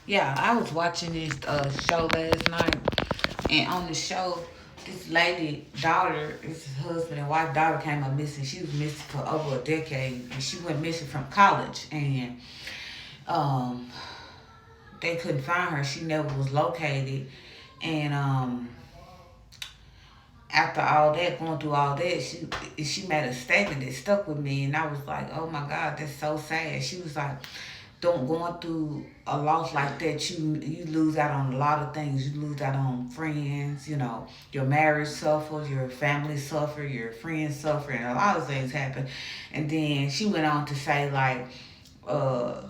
Yeah, I was watching this show last night, and on the show, this lady daughter, this husband and wife daughter came up missing. She was missing for over a decade, and she went missing from college, and um, they couldn't find her. She never was located, and after all that, going through all that, she made a statement that stuck with me, and I was like, oh my God, that's so sad. She was like, don't going through a loss like that, you lose out on a lot of things. You lose out on friends, your marriage suffers, your family suffer, your friends suffer, and a lot of things happen. And then she went on to say like, uh,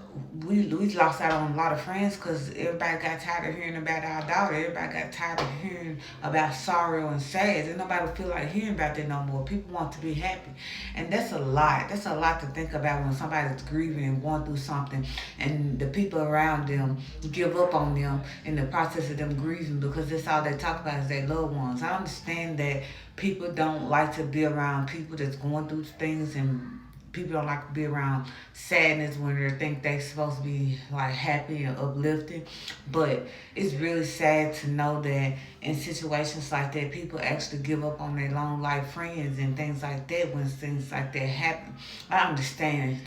we lost out on a lot of friends because everybody got tired of hearing about our daughter. Everybody got tired of hearing about sorrow and sad. And nobody feel like hearing about that no more. People want to be happy, and that's a lot. That's a lot to think about when somebody's grieving and going through something, and the people around them give up on them in the process of them grieving because that's all they talk about is their loved ones. I understand that people don't like to be around people that's going through things, and people don't like to be around sadness when they think they're supposed to be like happy and uplifting. But it's really sad to know that in situations like that, people actually give up on their long life friends and things like that when things like that happen. I understand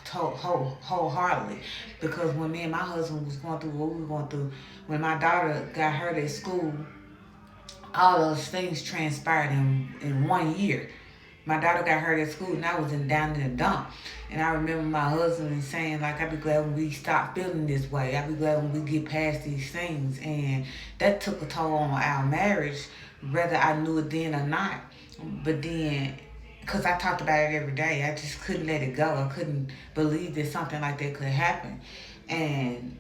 wholeheartedly because when me and my husband was going through what we were going through, when my daughter got hurt at school, all those things transpired in 1 year. My daughter got hurt at school and I was down in the dump. And I remember my husband saying, like, I'd be glad when we stop feeling this way. I'd be glad when we get past these things. And that took a toll on our marriage, whether I knew it then or not. But then, because I talked about it every day, I just couldn't let it go. I couldn't believe that something like that could happen. And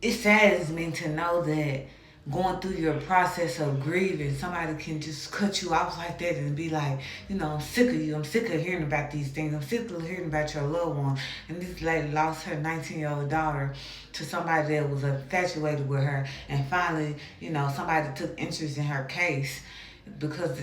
it saddens me to know that going through your process of grieving, somebody can just cut you off like that and be like, I'm sick of you. I'm sick of hearing about these things. I'm sick of hearing about your loved one. And this lady lost her 19-year-old daughter to somebody that was infatuated with her. And finally, somebody took interest in her case because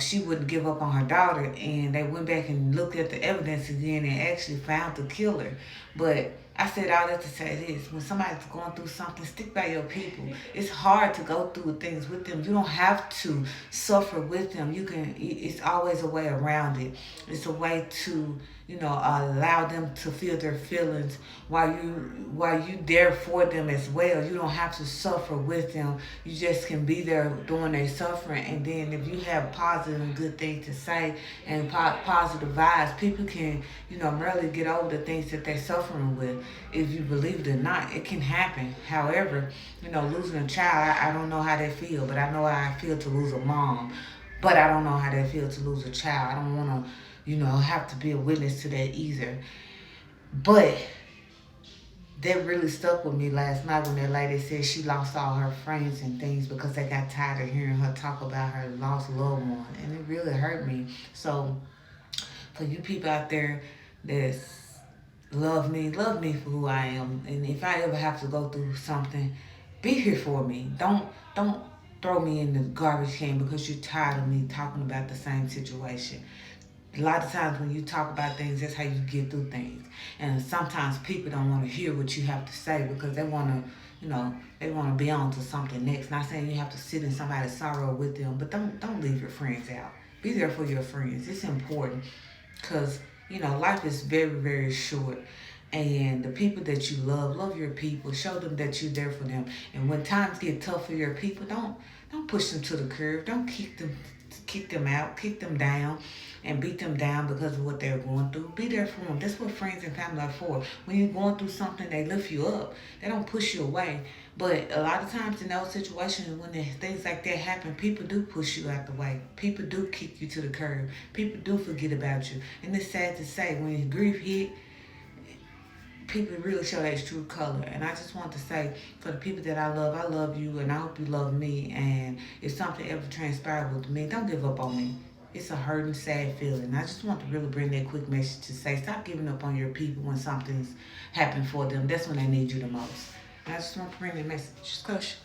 she wouldn't give up on her daughter, and they went back and looked at the evidence again and actually found the killer. But I said all that to say this: when somebody's going through something, stick by your people. It's hard to go through things with them. You don't have to suffer with them. You can. It's always a way around it. It's a way to allow them to feel their feelings while you there for them as well. You don't have to suffer with them. You just can be there during their suffering, and then if you have positive and good things to say and positive vibes, people can really get over the things that they're suffering with. If you believe it or not, it can happen. However, losing a child, I don't know how they feel, but I know how I feel to lose a mom. But I don't know how they feel to lose a child. I don't want to have to be a witness to that either. But that really stuck with me last night when that lady said she lost all her friends and things because they got tired of hearing her talk about her lost loved one. And it really hurt me. So for you people out there that love me for who I am. And if I ever have to go through something, be here for me. Don't throw me in the garbage can because you're tired of me talking about the same situation. A lot of times when you talk about things, that's how you get through things. And sometimes people don't want to hear what you have to say because they want to, they want to be on to something next. Not saying you have to sit in somebody's sorrow with them, but don't leave your friends out. Be there for your friends. It's important because life is very very short. And the people that you love your people. Show them that you're there for them. And when times get tough for your people, don't push them to the curb. Don't kick them out, kick them down, and beat them down because of what they're going through. Be there for them. That's what friends and family are for. When you're going through something, they lift you up. They don't push you away. But a lot of times in those situations, when things like that happen, people do push you out the way. People do kick you to the curb. People do forget about you. And it's sad to say, when grief hit, people really show their true color. And I just want to say, for the people that I love you, and I hope you love me. And if something ever transpired with me, don't give up on me. It's a hurting, sad feeling. I just want to really bring that quick message to say, stop giving up on your people when something's happened for them. That's when they need you the most. And I just want to bring that message. Just Coach.